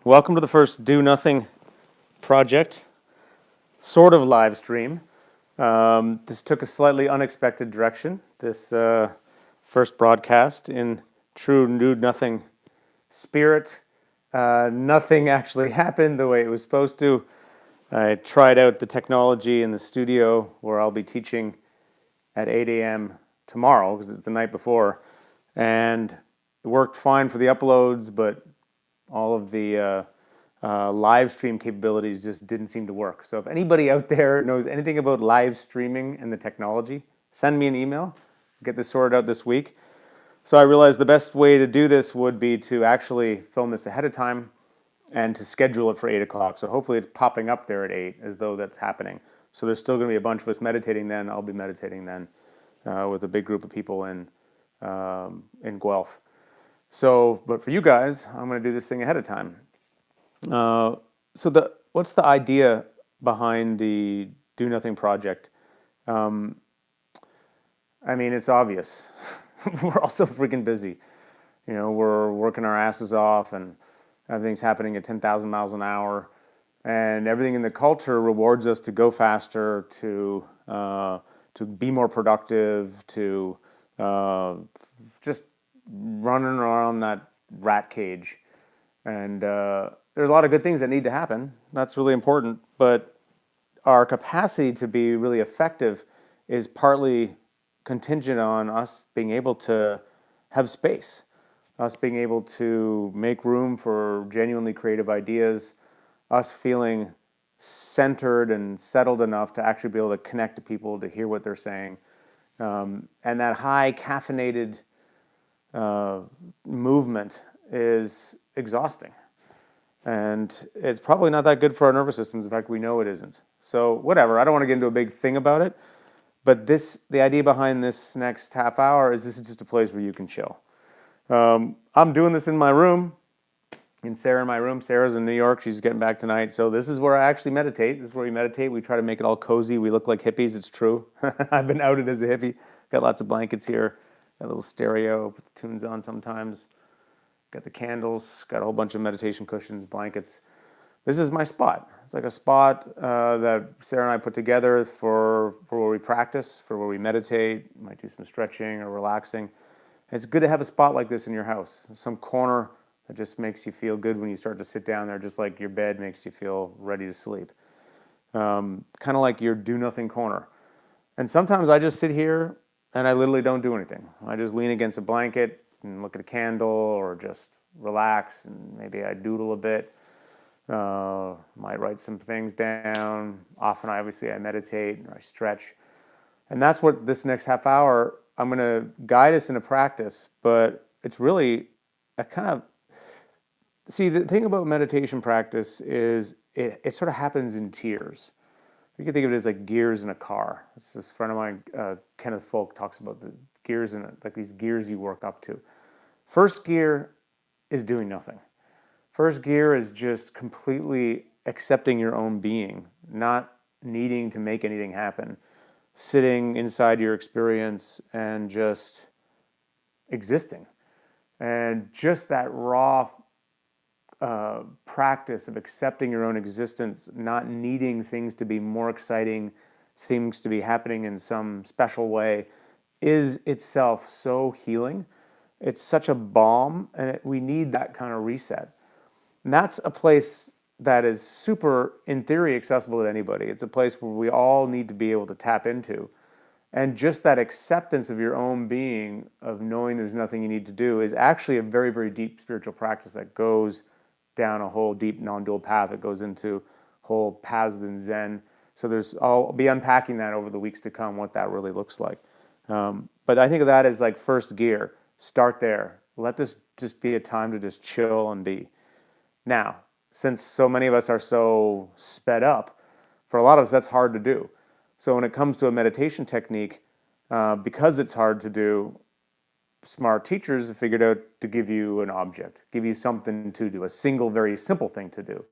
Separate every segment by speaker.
Speaker 1: Welcome to the first Do Nothing project, sort of live stream. This took a slightly unexpected direction. This first broadcast in true Do Nothing spirit. Nothing actually happened the way it was supposed to. I tried out the technology in the studio where I'll be teaching at 8 a.m. tomorrow because it's the night before, and it worked fine for the uploads, but all of the live stream capabilities just didn't seem to work. So if anybody out there knows anything about live streaming and the technology, send me an email. Get this sorted out this week. So I realized the best way to do this would be to actually film this ahead of time and to schedule it for 8 o'clock. So hopefully it's popping up there at 8 as though that's happening. So there's still going to be a bunch of us meditating then. I'll be meditating then with a big group of people in Guelph. So, but for you guys, I'm going to do this thing ahead of time. What's the idea behind the Do Nothing project? I mean, it's obvious. We're all so freaking busy. You know, we're working our asses off and everything's happening at 10,000 miles an hour. And everything in the culture rewards us to go faster, to be more productive, to just running around that rat cage. And there's a lot of good things that need to happen. That's really important. But our capacity to be really effective is partly contingent on us being able to have space, us being able to make room for genuinely creative ideas, us feeling centered and settled enough to actually be able to connect to people, to hear what they're saying. And that high caffeinated movement is exhausting. And it's probably not that good for our nervous systems. In fact, we know it isn't. So whatever, I don't want to get into a big thing about it. But the idea behind this next half hour is this is just a place where you can chill. I'm doing this in my room, in my room. Sarah's in New York. She's getting back tonight. So this is where I actually meditate. This is where we meditate. We try to make it all cozy. We look like hippies. It's true. I've been outed as a hippie. Got lots of blankets here. Got a little stereo. Put the tunes on sometimes. Got the candles. Got a whole bunch of meditation cushions, blankets. This is my spot. It's like a spot that Sarah and I put together for where we practice, for where we meditate. Might do some stretching or relaxing. It's good to have a spot like this in your house. Some corner that just makes you feel good when you start to sit down there, just like your bed makes you feel ready to sleep. Kind of like your do nothing corner. And sometimes I just sit here and I literally don't do anything. I just lean against a blanket and look at a candle or just relax, and maybe I doodle a bit. Might write some things down. Often, obviously, I meditate or I stretch. And that's what this next half hour, I'm going to guide us into practice, but it's really a kind of, see, the thing about meditation practice is it sort of happens in tiers. You can think of it as like gears in a car. This friend of mine, Kenneth Folk, talks about the gears in it, like these gears you work up to. First gear is doing nothing. First gear is just completely accepting your own being, not needing to make anything happen, sitting inside your experience and just existing. And just that raw practice of accepting your own existence, not needing things to be more exciting, things to be happening in some special way, is itself so healing. It's such a balm, and we need that kind of reset. And that's a place that is super, in theory, accessible to anybody. It's a place where we all need to be able to tap into. And just that acceptance of your own being, of knowing there's nothing you need to do, is actually a very, very deep spiritual practice that goes down a whole deep non-dual path. It goes into whole paths within Zen. So I'll be unpacking that over the weeks to come, what that really looks like. But I think of that as like first gear. Start there. Let this just be a time to just chill and be. Now, since so many of us are so sped up, for a lot of us that's hard to do. So when it comes to a meditation technique, because it's hard to do, smart teachers have figured out to give you an object, give you something to do, a single, very simple thing to do.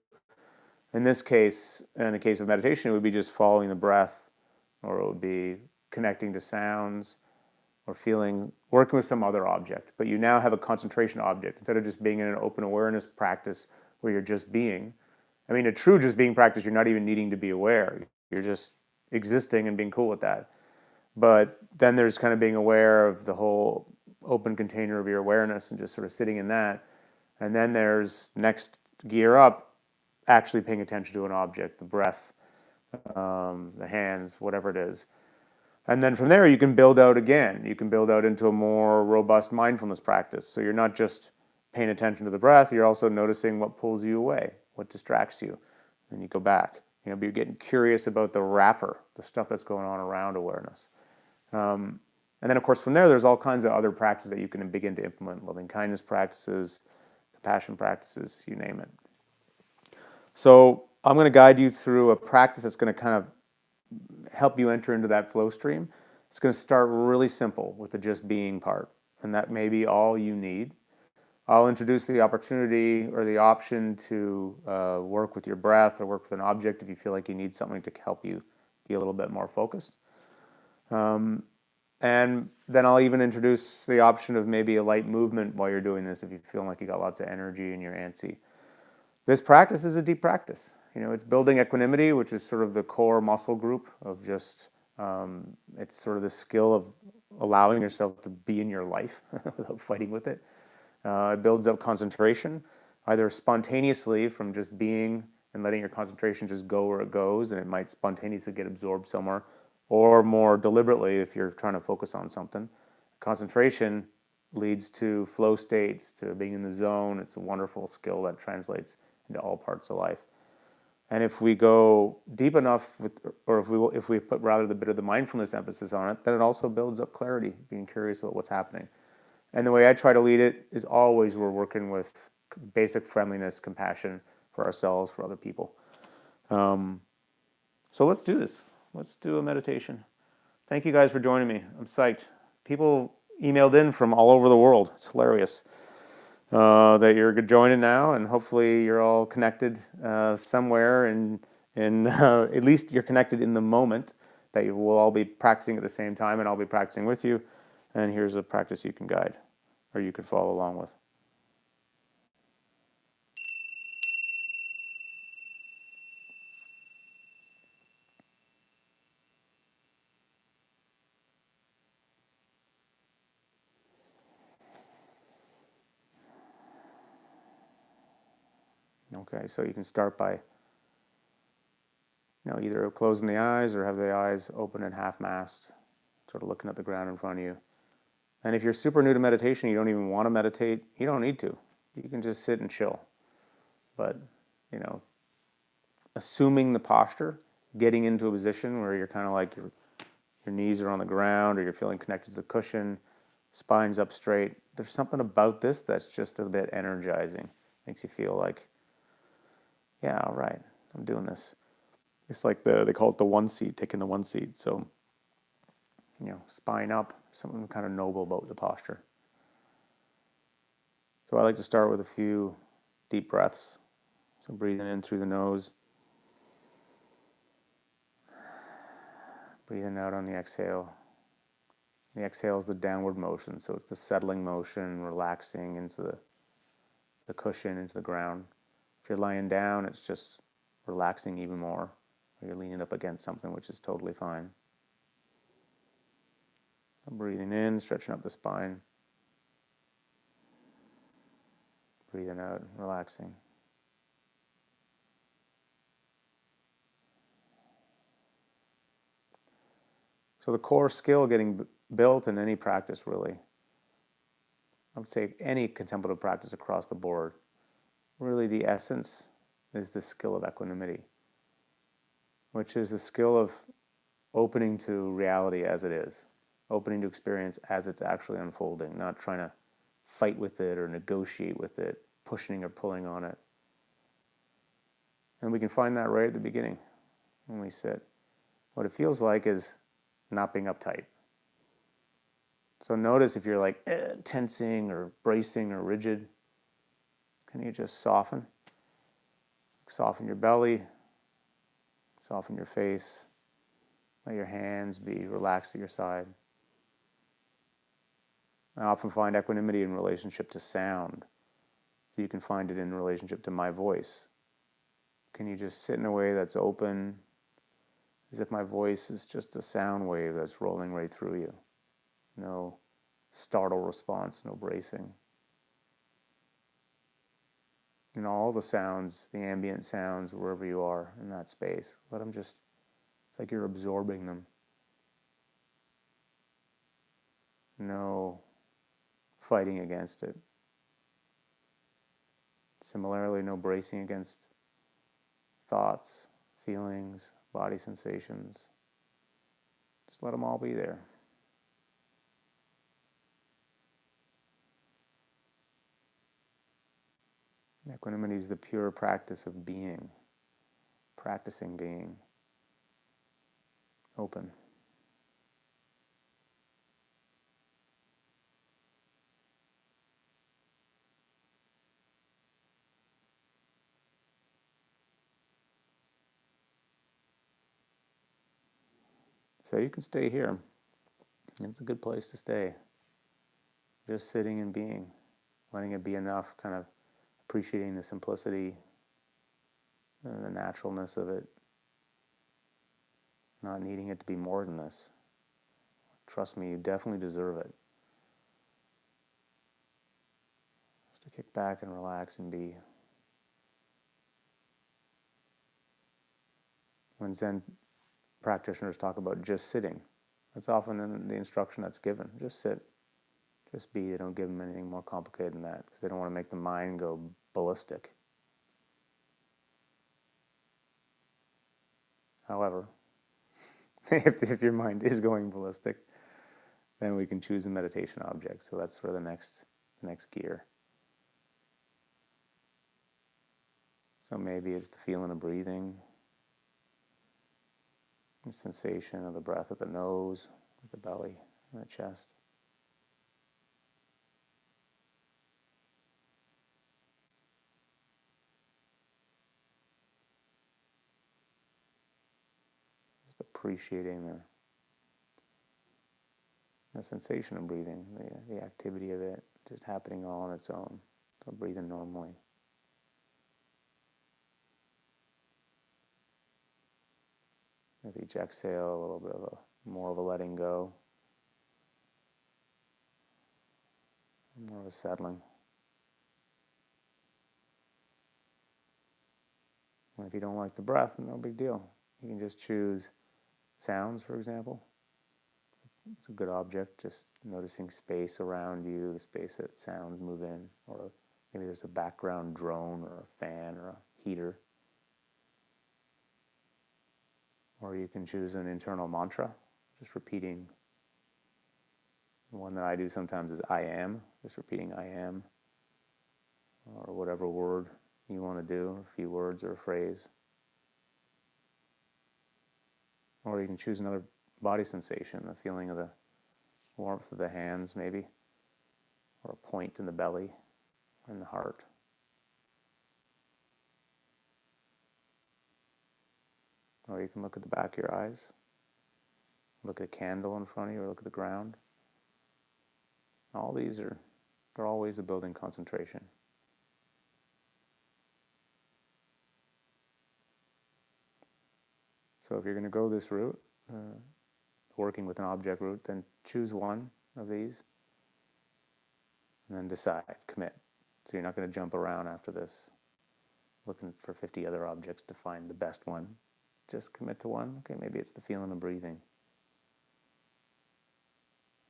Speaker 1: In this case, in the case of meditation, it would be just following the breath, or it would be connecting to sounds, or working with some other object. But you now have a concentration object. Instead of just being in an open awareness practice where you're just being. I mean, a true just being practice, you're not even needing to be aware. You're just existing and being cool with that. But then there's kind of being aware of the whole open container of your awareness and just sort of sitting in that. And then there's next gear up, actually paying attention to an object, the breath, the hands, whatever it is. And then from there, you can build out again. You can build out into a more robust mindfulness practice. So you're not just paying attention to the breath, you're also noticing what pulls you away, what distracts you. And you go back. But you're getting curious about the wrapper, the stuff that's going on around awareness. And then, of course, from there, there's all kinds of other practices that you can begin to implement. Loving kindness practices, compassion practices, you name it. So I'm going to guide you through a practice that's going to kind of help you enter into that flow stream. It's going to start really simple with the just being part, and that may be all you need. I'll introduce the opportunity or the option to work with your breath or work with an object if you feel like you need something to help you be a little bit more focused. And then I'll even introduce the option of maybe a light movement while you're doing this if you feel like you got lots of energy and you're antsy. This practice is a deep practice. It's building equanimity, which is sort of the core muscle group of just, it's sort of the skill of allowing yourself to be in your life without fighting with it. It builds up concentration, either spontaneously from just being and letting your concentration just go where it goes, and it might spontaneously get absorbed somewhere, or more deliberately if you're trying to focus on something. Concentration leads to flow states, to being in the zone. It's a wonderful skill that translates into all parts of life. And if we go deep enough, if we put rather the bit of the mindfulness emphasis on it, then it also builds up clarity, being curious about what's happening. And the way I try to lead it is always we're working with basic friendliness, compassion for ourselves, for other people. So let's do this. Let's do a meditation. Thank you guys for joining me. I'm psyched. People emailed in from all over the world. It's hilarious that you're joining now, and hopefully you're all connected somewhere, and at least you're connected in the moment that you will all be practicing at the same time, and I'll be practicing with you. And here's a practice you can guide, or you can follow along with. Okay, so you can start by either closing the eyes or have the eyes open and half-masked, sort of looking at the ground in front of you. And if you're super new to meditation, you don't even want to meditate, you don't need to. You can just sit and chill. But, assuming the posture, getting into a position where you're kind of like your knees are on the ground or you're feeling connected to the cushion, spine's up straight. There's something about this that's just a bit energizing. Makes you feel like, yeah, all right, I'm doing this. It's like they call it the one seat, taking the one seat. So, spine up, something kind of noble about the posture. So I like to start with a few deep breaths. So breathing in through the nose. Breathing out on the exhale. The exhale is the downward motion, so it's the settling motion, relaxing into the cushion, into the ground. If you're lying down, it's just relaxing even more. Or you're leaning up against something, which is totally fine. Breathing in, stretching up the spine. Breathing out, relaxing. So the core skill getting built in any practice, really, I would say any contemplative practice across the board, really the essence is the skill of equanimity, which is the skill of opening to reality as it is, opening to experience as it's actually unfolding, not trying to fight with it or negotiate with it, pushing or pulling on it. And we can find that right at the beginning when we sit. What it feels like is not being uptight. So notice if you're like tensing or bracing or rigid, can you just soften? Soften your belly, soften your face, let your hands be relaxed at your side. I often find equanimity in relationship to sound. So you can find it in relationship to my voice. Can you just sit in a way that's open, as if my voice is just a sound wave that's rolling right through you? No startle response, no bracing. All the sounds, the ambient sounds, wherever you are in that space, let them just, it's like you're absorbing them. No fighting against it. Similarly, no bracing against thoughts, feelings, body sensations. Just let them all be there. Equanimity is the pure practice of being, practicing being open. So you can stay here. It's a good place to stay. Just sitting and being, letting it be enough, kind of appreciating the simplicity and the naturalness of it, not needing it to be more than this. Trust me, you definitely deserve it. Just to kick back and relax and be. When Zen practitioners talk about just sitting, that's often in the instruction that's given. Just sit, just be. They don't give them anything more complicated than that because they don't want to make the mind go ballistic. However, if your mind is going ballistic, then we can choose a meditation object. So that's for the next gear. So maybe it's the feeling of breathing, the sensation of the breath at the nose, at the belly, and the chest. Just appreciating the sensation of breathing, the activity of it, just happening all on its own. So breathing normally. With each exhale, a little bit of more of a letting go, more of a settling. And if you don't like the breath, no big deal. You can just choose sounds, for example. It's a good object, just noticing space around you, the space that sounds move in, or maybe there's a background drone or a fan or a heater. Or you can choose an internal mantra, just repeating. The one that I do sometimes is I am, just repeating I am, or whatever word you want to do, a few words or a phrase. Or you can choose another body sensation, the feeling of the warmth of the hands maybe, or a point in the belly, in the heart. Or you can look at the back of your eyes, look at a candle in front of you, or look at the ground. All these they're all ways of building concentration. So if you're going to go this route, working with an object route, then choose one of these and then decide, commit. So you're not going to jump around after this looking for 50 other objects to find the best one. Just commit to one. Okay, maybe it's the feeling of breathing.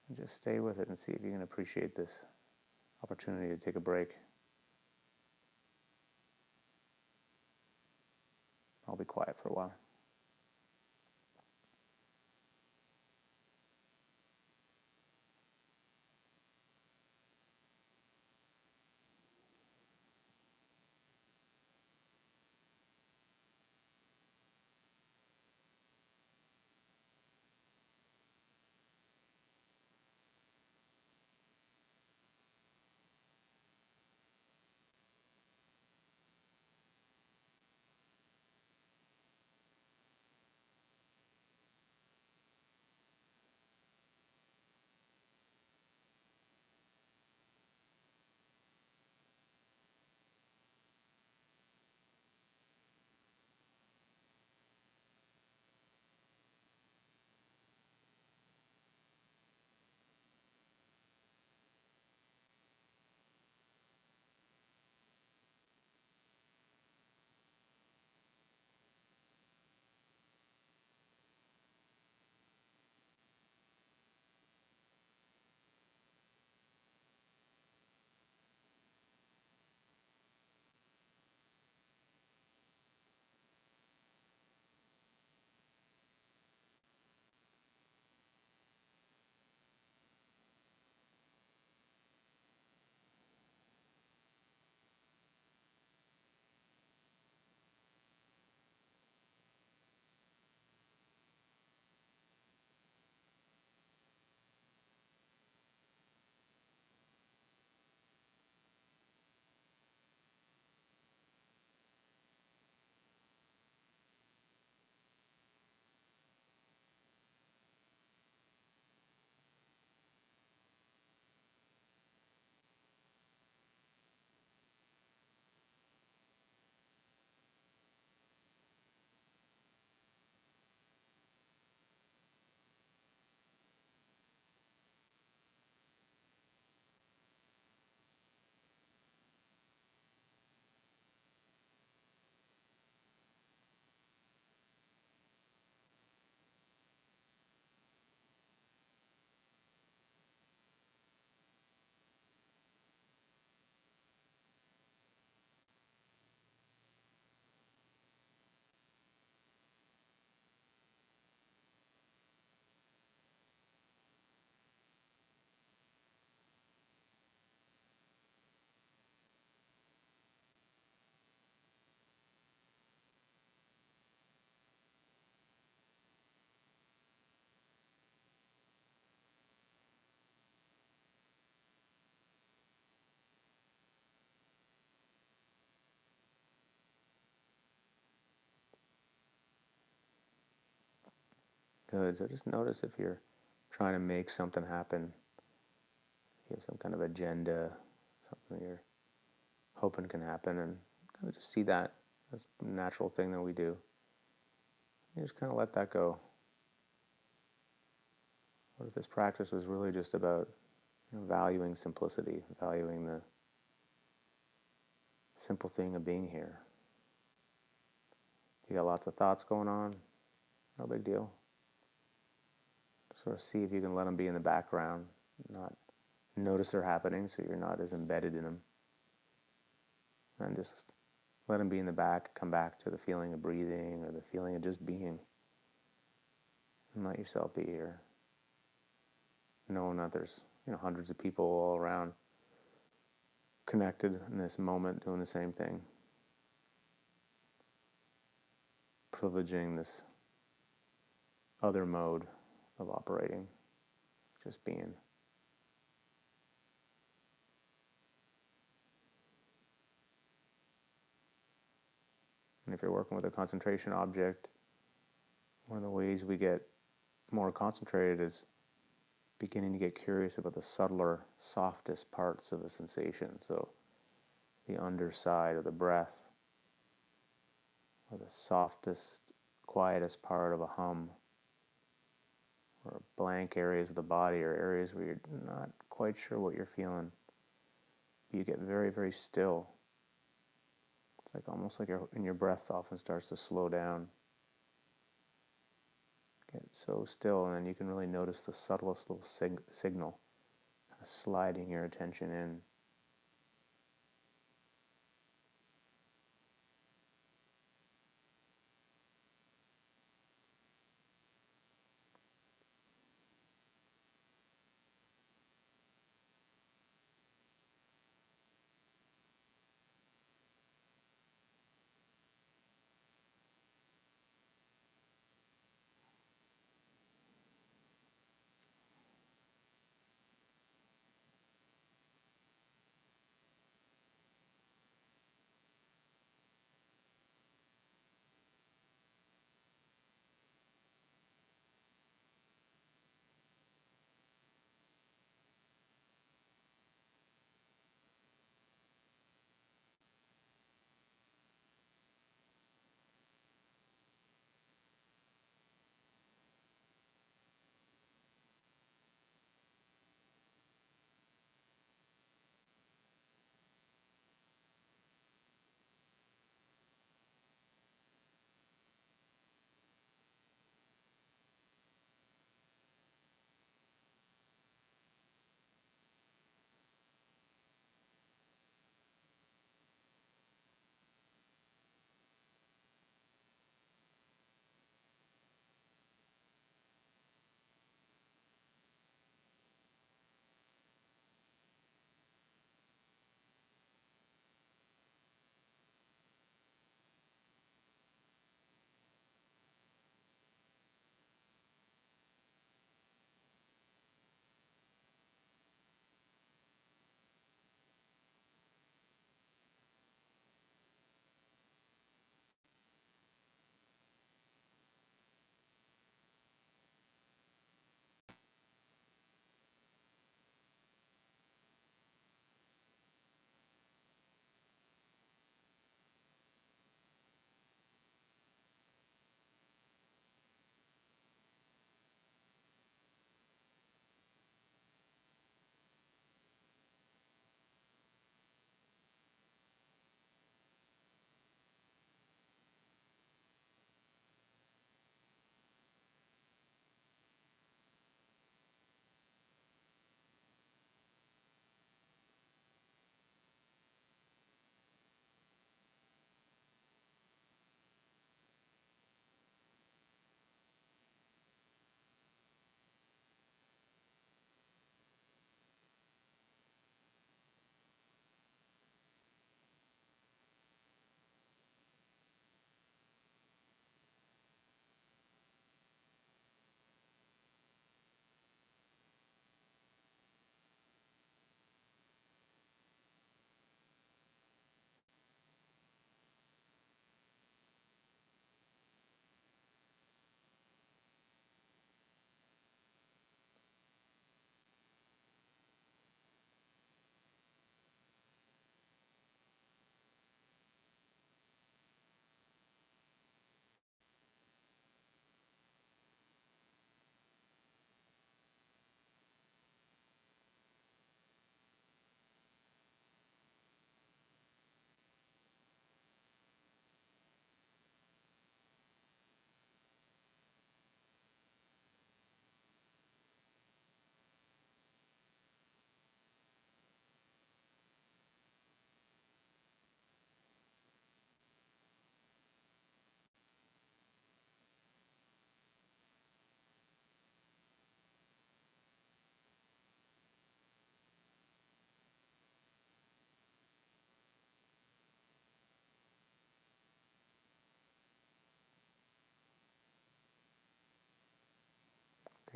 Speaker 1: And just stay with it and see if you can appreciate this opportunity to take a break. I'll be quiet for a while. good. So just notice if you're trying to make something happen. You have some kind of agenda, something you're hoping can happen, and kind of just see that as a natural thing that we do. You just kind of let that go. What if this practice was really just about valuing simplicity, valuing the simple thing of being here? You got lots of thoughts going on, no big deal. Sort of see if you can let them be in the background, not notice they're happening so you're not as embedded in them. And just let them be in the back, come back to the feeling of breathing or the feeling of just being. And let yourself be here. Knowing that there's hundreds of people all around connected in this moment doing the same thing. Privileging this other mode of operating, just being. And if you're working with a concentration object, one of the ways we get more concentrated is beginning to get curious about the subtler, softest parts of a sensation. So the underside of the breath, or the softest, quietest part of a hum, or blank areas of the body, or areas where you're not quite sure what you're feeling. You get very, very still. It's like almost like your breath often starts to slow down. Get so still, and then you can really notice the subtlest little signal kind of sliding your attention in.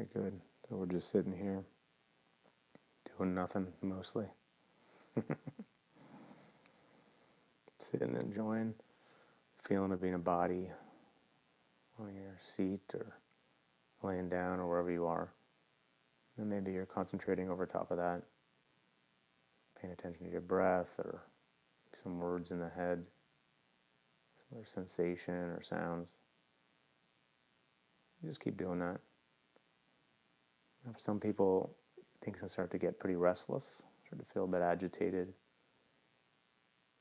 Speaker 1: Okay, good. So we're just sitting here doing nothing mostly. Sitting, enjoying, feeling of being a body on your seat or laying down or wherever you are. And maybe you're concentrating over top of that, paying attention to your breath or some words in the head, some other sensation or sounds. You just keep doing that. And for some people, things can start to get pretty restless, start to feel a bit agitated.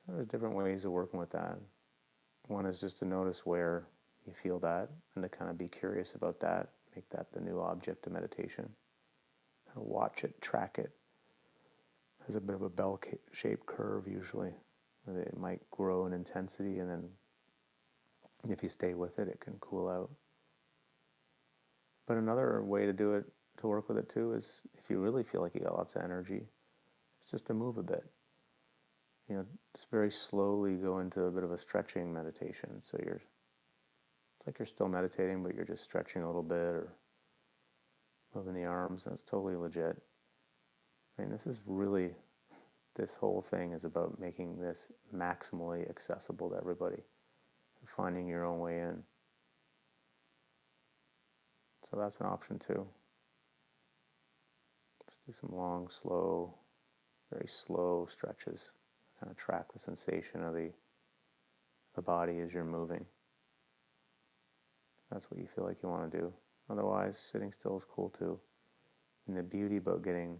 Speaker 1: So there's different ways of working with that. One is just to notice where you feel that and to kind of be curious about that, make that the new object of meditation. Watch it, track it. There's a bit of a bell-shaped curve usually. It might grow in intensity, and then if you stay with it, it can cool out. But another way to do it, to work with it too, is if you really feel like you got lots of energy, it's just to move a bit. Just very slowly go into a bit of a stretching meditation. So it's like you're still meditating, but you're just stretching a little bit or moving the arms, and it's totally legit. I mean, this whole thing is about making this maximally accessible to everybody, finding your own way in. So that's an option too. Just do some long, slow, very slow stretches. Kind of track the sensation of the body as you're moving. That's what you feel like you want to do. Otherwise, sitting still is cool too. And the beauty about getting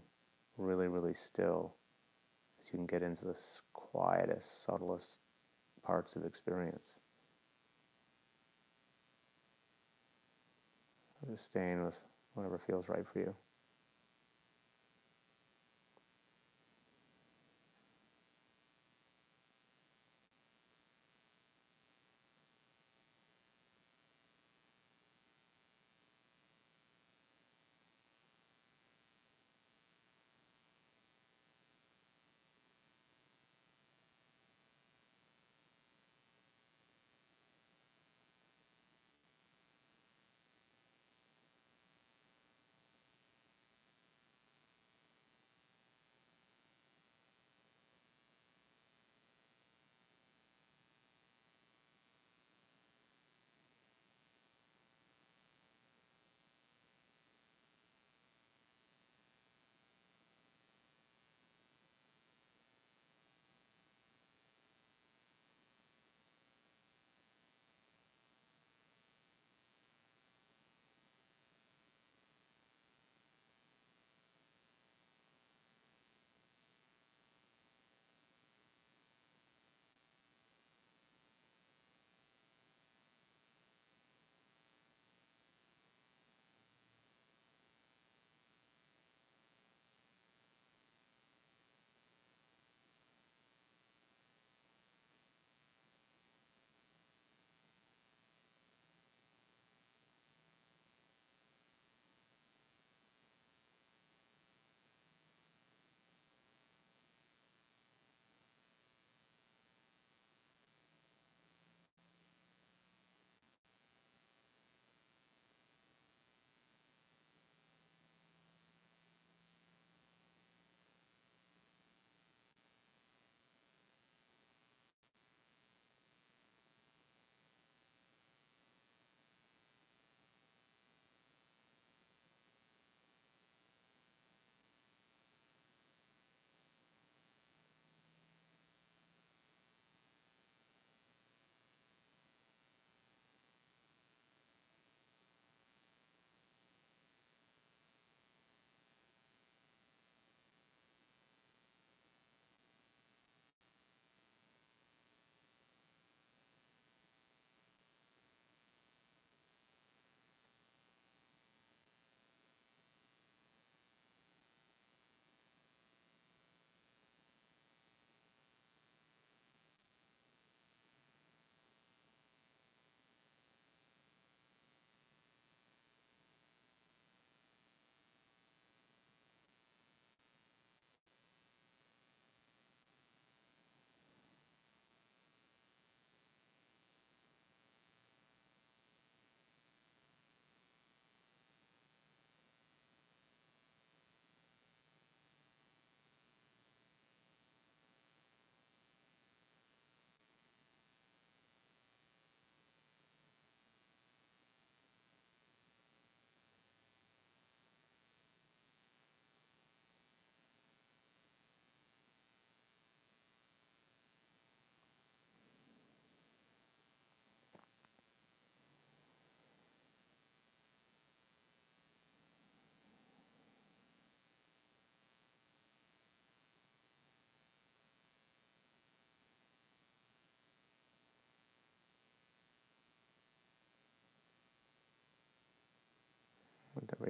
Speaker 1: really, really still is you can get into the quietest, subtlest parts of experience. Just staying with whatever feels right for you.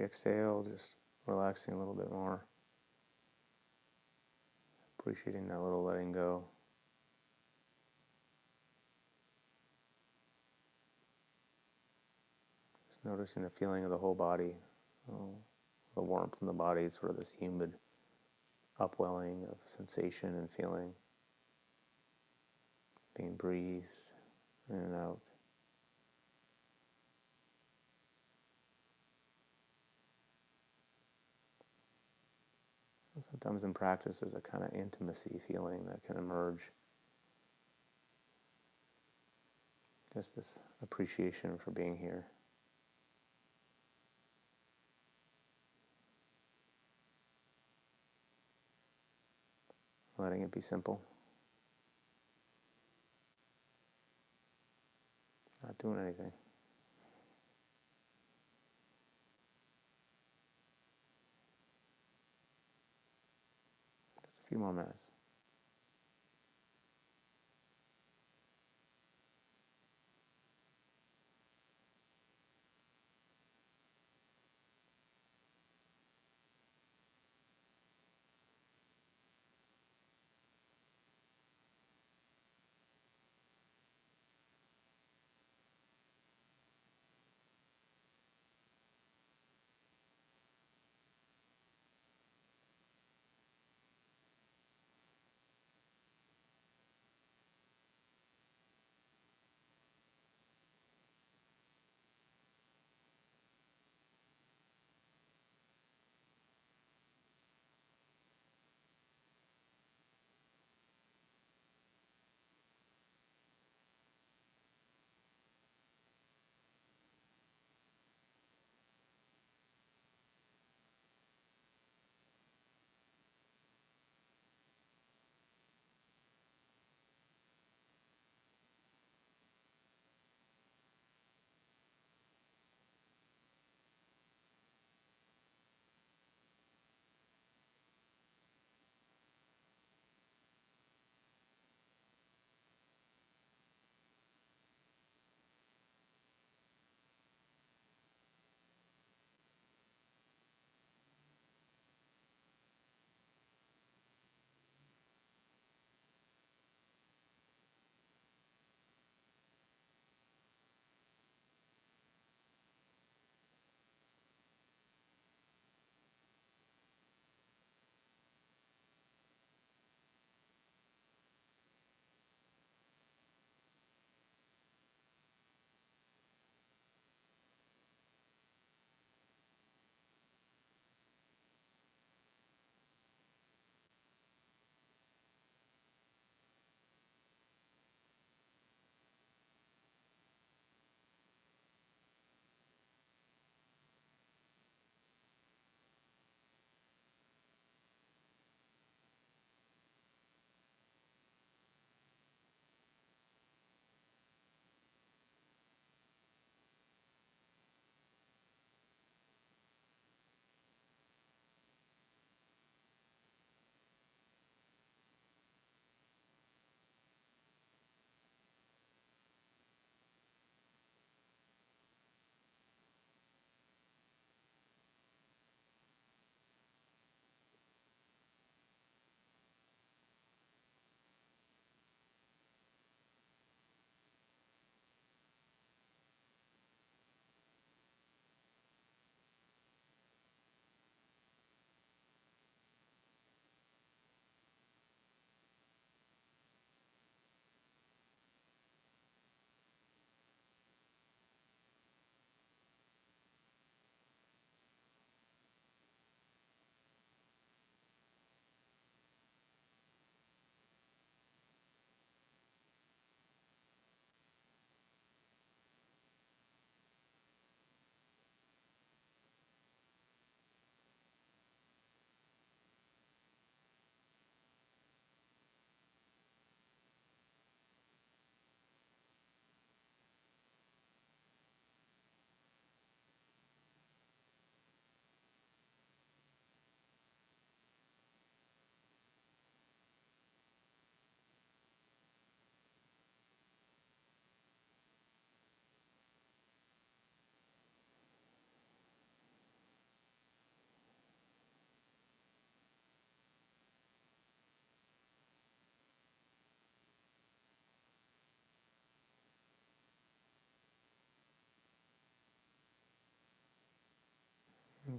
Speaker 1: every exhale, just relaxing a little bit more. Appreciating that little letting go. Just noticing the feeling of the whole body. The warmth in the body, sort of this humid upwelling of sensation and feeling. Being breathed in and out. Sometimes in practice there's a kind of intimacy feeling that can emerge. Just this appreciation for being here. Letting it be simple. Not doing anything. Just a few more minutes.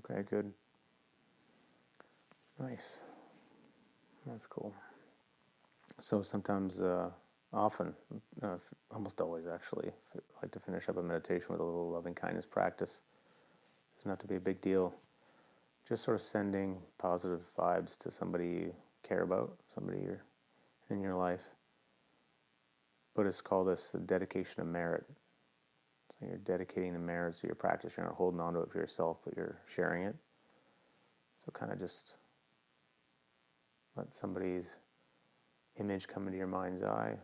Speaker 1: Okay, good. Nice. That's cool. So sometimes, often, almost always actually, I like to finish up a meditation with a little loving kindness practice. It doesn't have to be a big deal. Just sort of sending positive vibes to somebody you care about, somebody you're in your life. Buddhists call this the dedication of merit. So you're dedicating the merits of your practice. You're not holding on to it for yourself, but you're sharing it. So kind of just let somebody's image come into your mind's eye,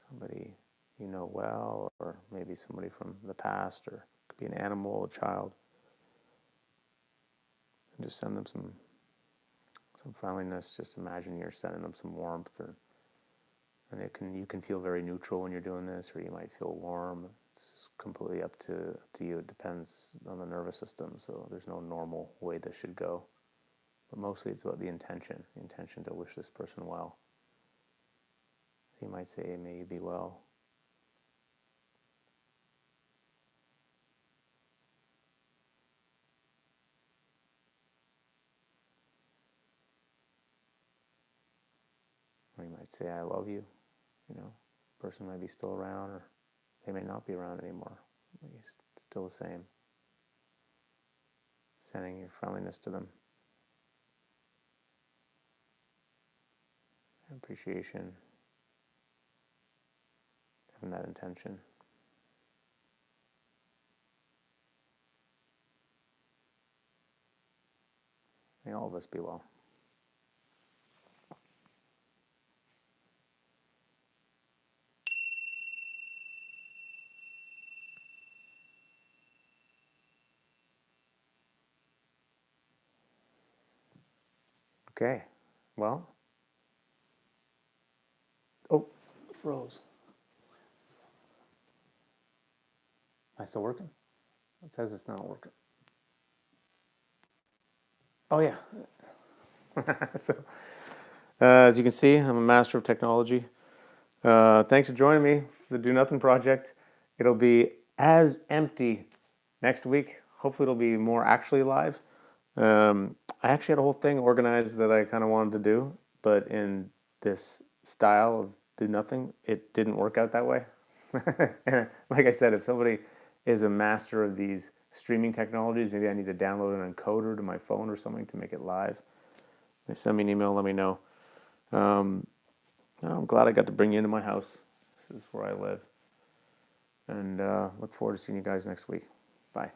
Speaker 1: somebody you know well, or maybe somebody from the past, or it could be an animal, a child. And just send them some friendliness. Just imagine you're sending them some warmth, and you can feel very neutral when you're doing this, or you might feel warm. It's completely up to you. It depends on the nervous system, so there's no normal way this should go. But mostly it's about the intention to wish this person well. You might say, may you be well. Or you might say, I love you. You know, the person might be still around, or they may not be around anymore. It's still the same. Sending your friendliness to them. Appreciation. Having that intention. May all of us be well. Okay, well. Oh, froze. Am I still working? It says it's not working. Oh, yeah. So, as you can see, I'm a master of technology. Thanks for joining me for the Do Nothing Project. It'll be as empty next week. Hopefully, it'll be more actually live. I actually had a whole thing organized that I kind of wanted to do, but in this style of do nothing, it didn't work out that way. And like I said, if somebody is a master of these streaming technologies, maybe I need to download an encoder to my phone or something to make it live. Send me an email, let me know. I'm glad I got to bring you into my house. This is where I live. And look forward to seeing you guys next week. Bye.